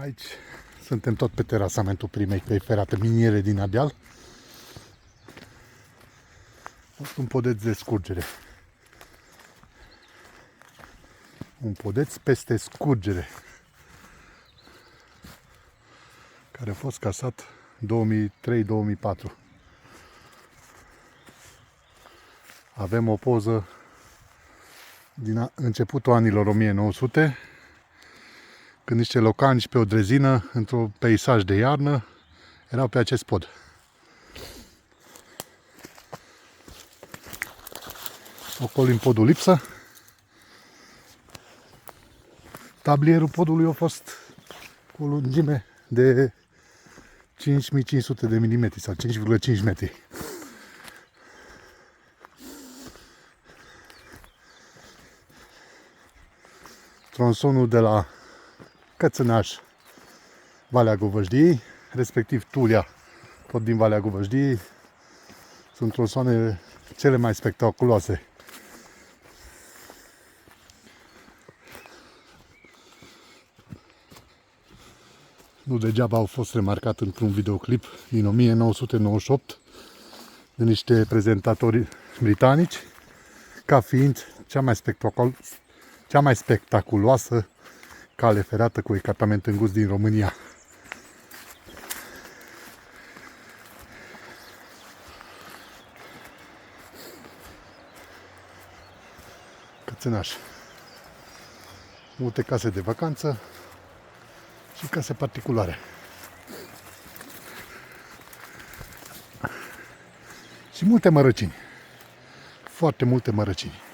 Aici suntem tot pe terasamentul primei căi ferate miniere din Ardeal. Un podeț de scurgere. Un podeț peste scurgere, care a fost casat 2003-2004. Avem o poză din începutul anilor 1900, când niște locani pe o drezină, într-un peisaj de iarnă, erau pe acest pod. Ocolim podul lipsă. Tablierul podului a fost cu o lungime de 5500 de mm sau 5,5 metri. Tronsonul de la Cățănaș, Valea Govăjdiei, respectiv Tulia, tot din Valea Govăjdiei, sunt tronsoanele cele mai spectaculoase. Nu degeaba au fost remarcat într-un videoclip din 1998 de niște prezentatori britanici ca fiind cea mai spectaculoasă cale ferată cu ecartament îngust din România. Cățănaș. Multe case de vacanță și case particulare. Și multe mărăcini. Foarte multe mărăcini.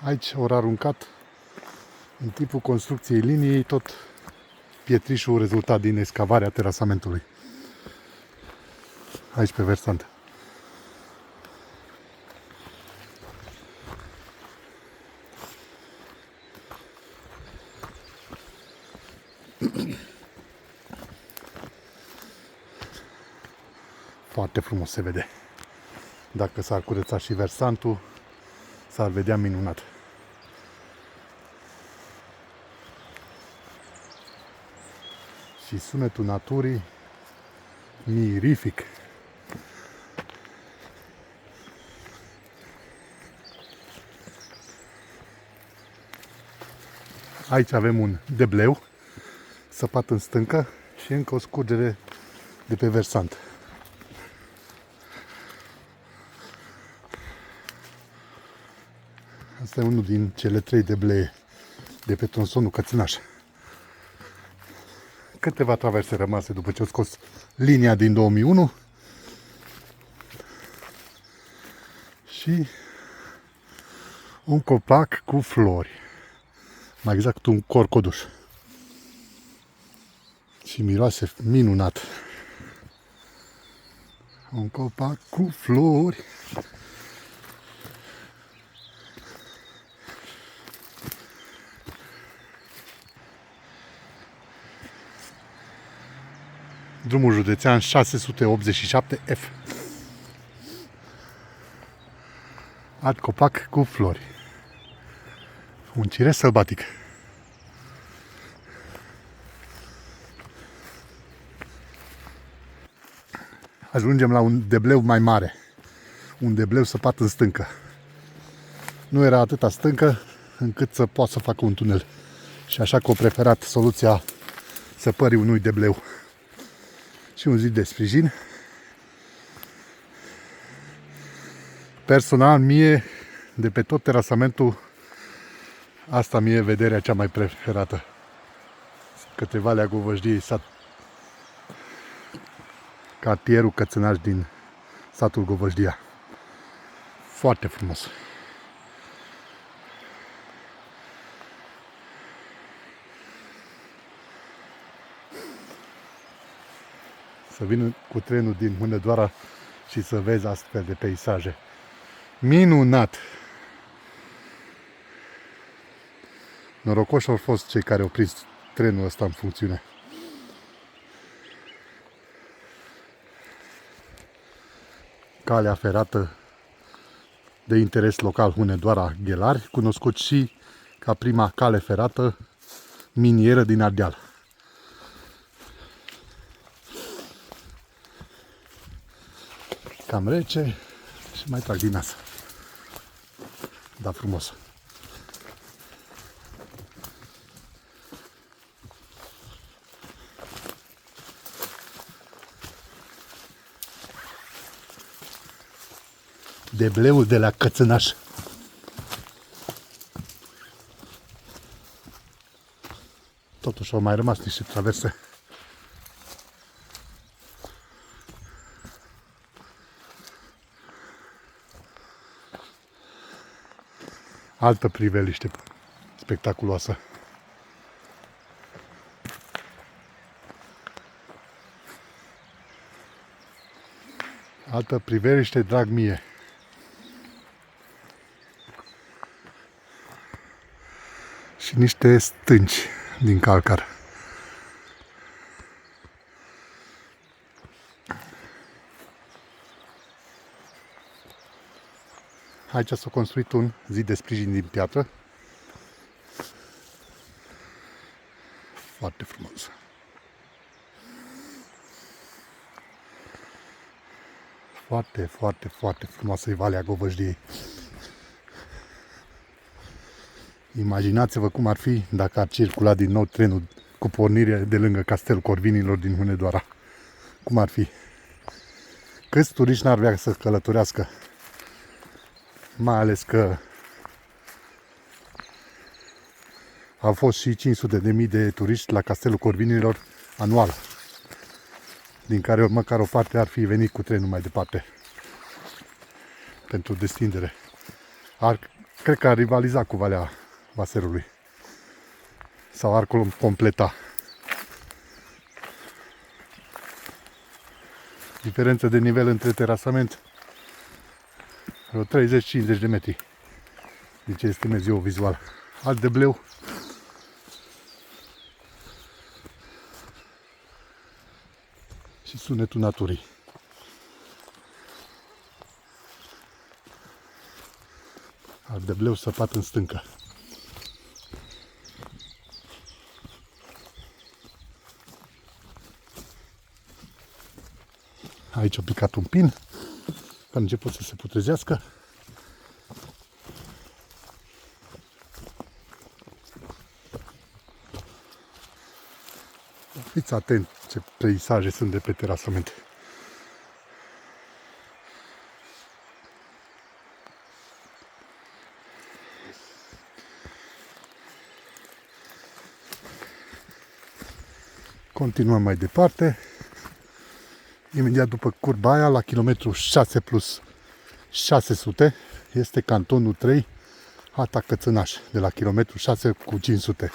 Aici au aruncat în timpul construcției liniei tot pietrișul rezultat din excavarea terasamentului. Aici pe versant. Foarte frumos se vede. Dacă s-ar curăța și versantul, s-ar vedea minunat. Și sunetul naturii mirific. Aici avem un debleu săpat în stâncă și încă o scurgere de pe versant. Asta e unul din cele 3 deblee de pe tronsonul Cățănaș. Câteva traverse rămase după ce au scos linia din 2001 și un copac cu flori, mai exact un corcoduș, și miroase minunat. Un copac cu flori. Drumul județean 687F. Alt copac cu flori. Un cireș sălbatic. Ajungem la un debleu mai mare. Un debleu săpat în stâncă. Nu era atâta stâncă încât să poată să facă un tunel. Și așa că au preferat soluția săpării unui debleu și un zid de sprijin. Personal, mie, de pe tot terasamentul, asta mie e vederea cea mai preferată. Către Valea Govăjdiei, cartierul Cățănaș din satul Govăjdia. Foarte frumos. Să vin cu trenul din Hunedoara și să vezi astfel de peisaje. Minunat! Norocoși au fost cei care au prins trenul ăsta în funcțiune. Calea ferată de interes local Hunedoara Ghelari, cunoscut și ca prima cale ferată minieră din Ardeal. Cam rece și mai trag din asta. Da, frumos. Debleul de la Cățănaș. Totuși au mai rămas niște traverse. Altă priveliște spectaculoasă. Altă priveliște drag mie. Și niște stânci din calcar. Aici s-a construit un zid de sprijin din piatră. Foarte frumos. Foarte, foarte, foarte frumoasă e Valea Govăjdiei. Imaginați-vă cum ar fi dacă ar circula din nou trenul cu pornire de lângă Castelul Corvinilor din Hunedoara. Cum ar fi? Câți turiști n-ar vrea să călătorească? Mai ales că au fost și 500.000 de turiști la Castelul Corvinilor anual, din care măcar o parte ar fi venit cu trenul mai departe pentru destindere. Cred că ar rivaliza cu Valea Vaserului sau ar completa. Diferență de nivel între terasament vreo 30-50 de metri, din ce estimez eu vizual. Alt debleu. Și sunetul naturii. Alt debleu săpat în stâncă. Aici a picat un pin, a început să se putrezească. Fiți atent ce peisaje sunt de pe terasament. Continuăm mai departe. Imediat după curba aia, la kilometru 6 plus 600, este cantonul 3, Hata Cățănaș, de la kilometru 6 cu 500.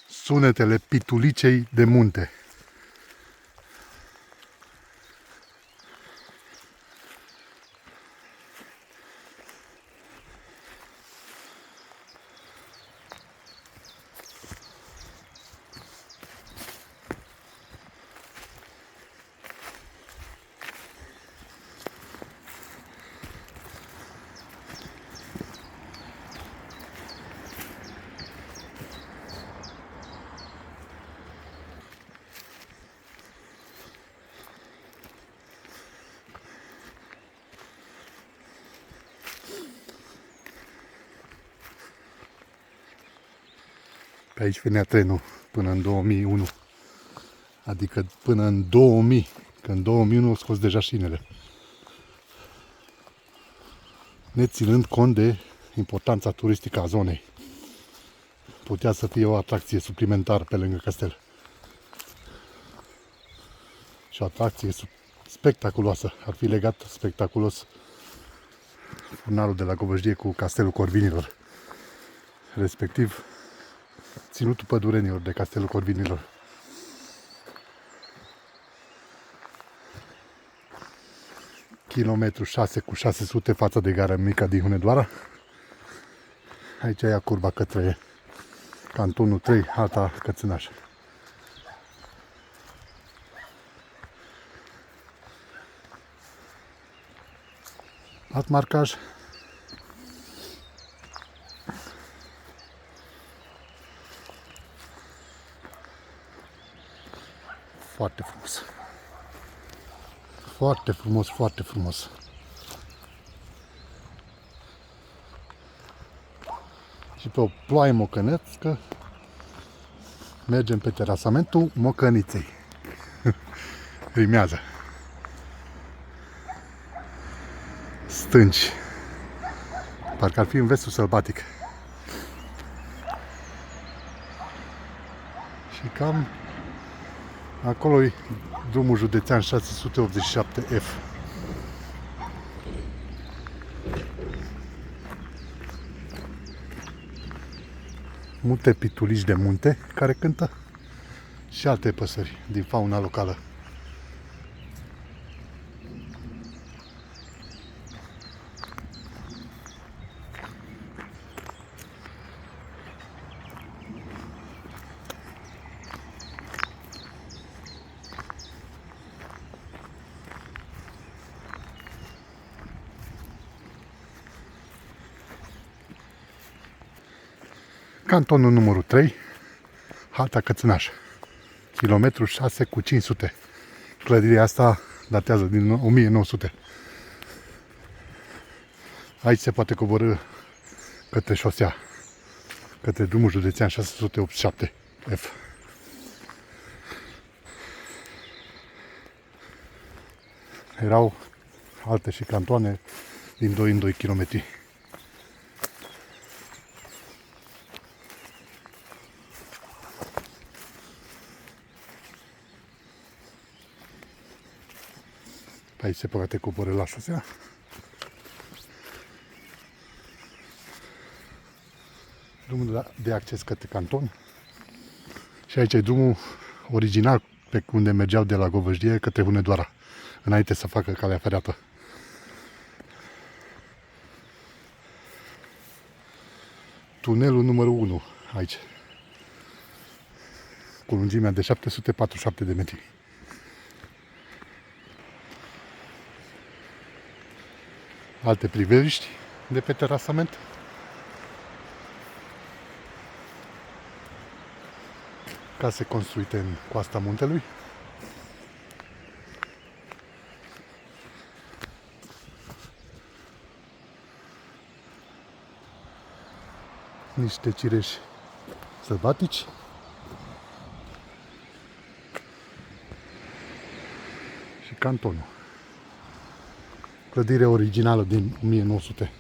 Sunetele pitulicei de munte. Pe aici venea trenul până în 2001. Adică până în 2000. Că în 2001 au scos deja șinele. Neținând cont de importanța turistică a zonei. Putea să fie o atracție suplimentară pe lângă castel. Și o atracție spectaculoasă. Ar fi legat spectaculos furnalul de la Govăjdie cu Castelul Corvinilor. Respectiv ținutul pădurenilor de Castelul Corvinilor. Kilometru 6 cu 600 față de gara mică din Hunedoara. Aici ia curba către cantonul 3, Hata Cățânaș. Alt marcaj. Foarte frumos. Foarte frumos, foarte frumos. Și pe o ploaie mocănească mergem pe terasamentul Mocăniței. Rimează. Stânci. Parcă ar fi în vestul sălbatic. Și cam acolo e drumul județean 687F. Multe pituliși de munte care cântă și alte păsări din fauna locală. Cantonul numărul 3, Hata Cățânaș, kilometru 6 cu 500. Clădirea asta datează din 1900. Aici se poate coborî către șosea, către drumul județean 687F. Erau alte și cantoane din 2 în 2 km. Aici se poate coborî la șosea. Drumul de acces către canton. Și aici e drumul original pe unde mergeau de la Govăjdie către Hunedoara, înainte să facă calea ferată. Tunelul numărul 1 aici, cu lungimea de 747 de metri. Alte priveliști de pe terasament. Case construite în coasta muntelui. Niște cireși sălbatici. Și cantonul. Clădire originală din 1900.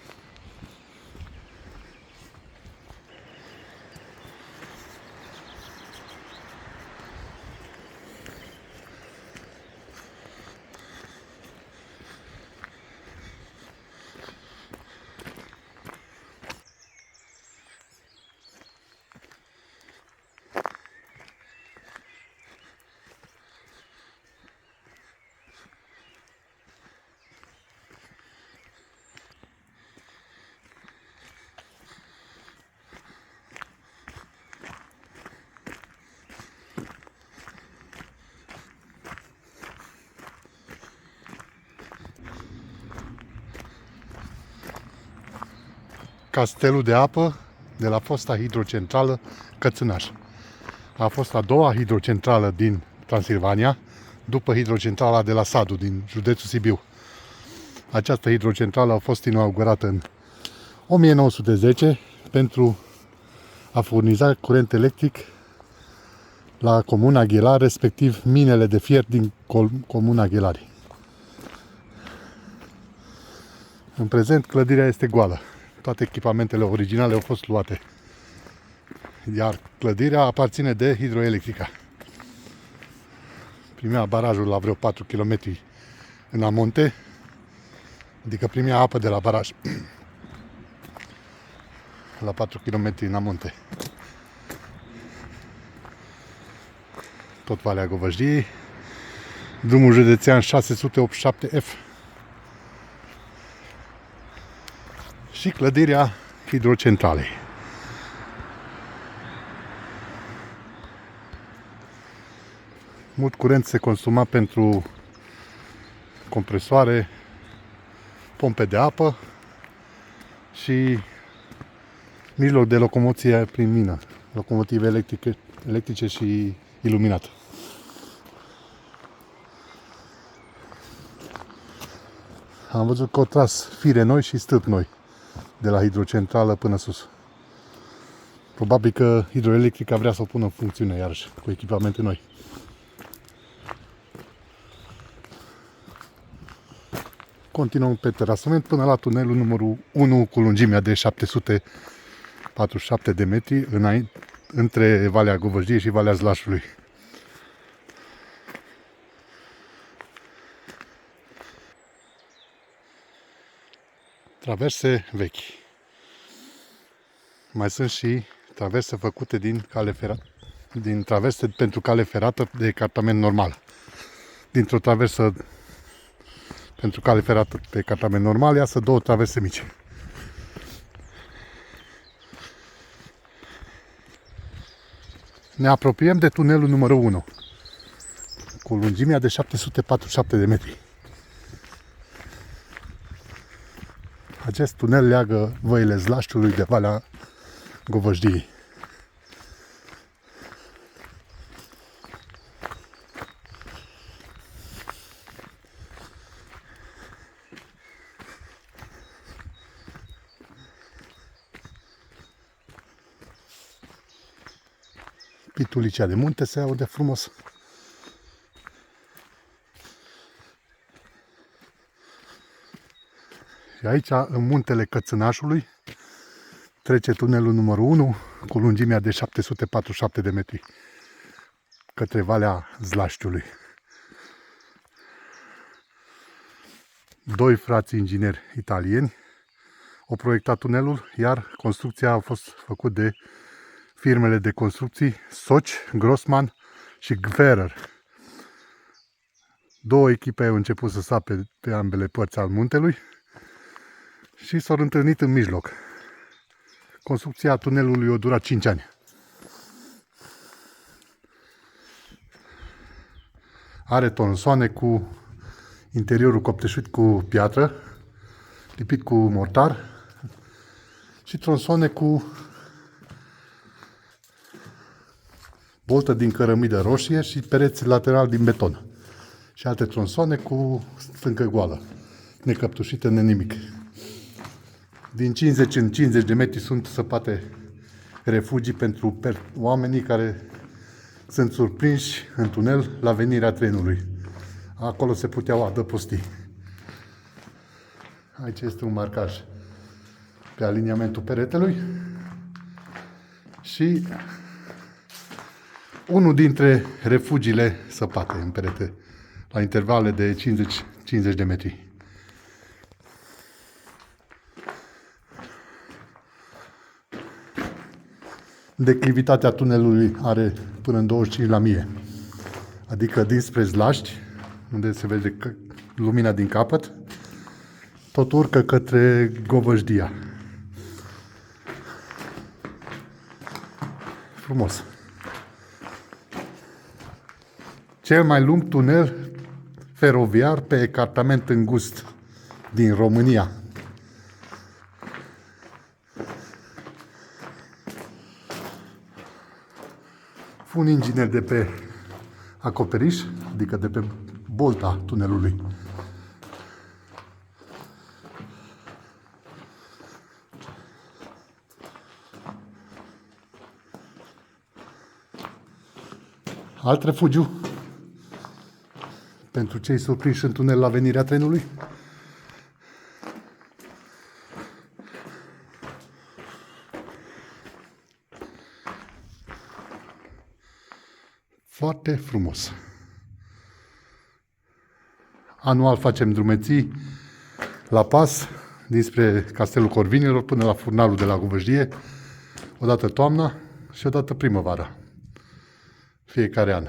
Castelul de apă de la fosta hidrocentrală Cățânaș. A fost a doua hidrocentrală din Transilvania, după hidrocentrala de la Sadu, din județul Sibiu. Această hidrocentrală a fost inaugurată în 1910 pentru a furniza curent electric la comuna Ghelari, respectiv minele de fier din comuna Ghelari. În prezent, clădirea este goală. Toate echipamentele originale au fost luate. Iar clădirea aparține de Hidroelectrica. Primea barajul la vreo 4 km în amonte, adică primea apă de la baraj la 4 km în amonte. Tot Valea Govăjdiei, drumul județean 687F și clădirea hidrocentralei. Mult curent se consuma pentru compresoare, pompe de apă și mijloc de locomoție prin mină, locomotive electrice și iluminate. Am văzut că au tras fire noi și stâlpi noi de la hidrocentrală până sus. Probabil că hidroelectrica vrea să o pună în funcțiune iarăși cu echipamente noi. Continuăm pe terasament până la tunelul numărul 1 cu lungimea de 747 de metri între Valea Govăjdiei și Valea Zlașului. Traverse vechi. Mai sunt și traverse făcute din traverse pentru cale ferată de cartament normal. Dintr-o traversă pentru cale ferată pe cartament normal iasă două traverse mici. Ne apropiem de tunelul numărul 1 cu lungimea de 747 de metri. Acest tunel leagă văile Zlaștiului de Valea Govăjdiei. Pitulicea de munte se aude frumos. Și aici, în muntele Cățânașului, trece tunelul numărul 1 cu lungimea de 747 de metri către Valea Zlaștiului. Doi frați ingineri italieni au proiectat tunelul, iar construcția a fost făcută de firmele de construcții Soci, Grossman și Gferer. Două echipe au început să sape pe ambele părți al muntelui și s-au întâlnit în mijloc. Construcția tunelului a durat 5 ani. Are tronsoane cu interiorul copteșit cu piatră, lipit cu mortar și tronsoane cu boltă din cărămidă roșie și pereți lateral din beton. Și alte tronsoane cu stâncă goală, necăptușită, nimic. Din 50 în 50 de metri sunt săpate refugii pentru oamenii care sunt surprinși în tunel la venirea trenului. Acolo se puteau adăposti. Aici este un marcaj pe aliniamentul peretelui și unul dintre refugiile săpate în perete, la intervale de 50 de metri. Declivitatea tunelului are până în 25 la 1000, adică dinspre Zlaști, unde se vede lumina din capăt, tot urcă către Govăjdia. Frumos. Cel mai lung tunel feroviar pe ecartament îngust din România. Un inginer de pe acoperiș, adică de pe bolta tunelului. Alt refugiu pentru cei surprinși în tunel la venirea trenului. Foarte frumos. Anual facem drumeții la pas dinspre Castelul Corvinilor până la Furnalul de la Govăjdie, odată toamna și odată primăvara, fiecare an.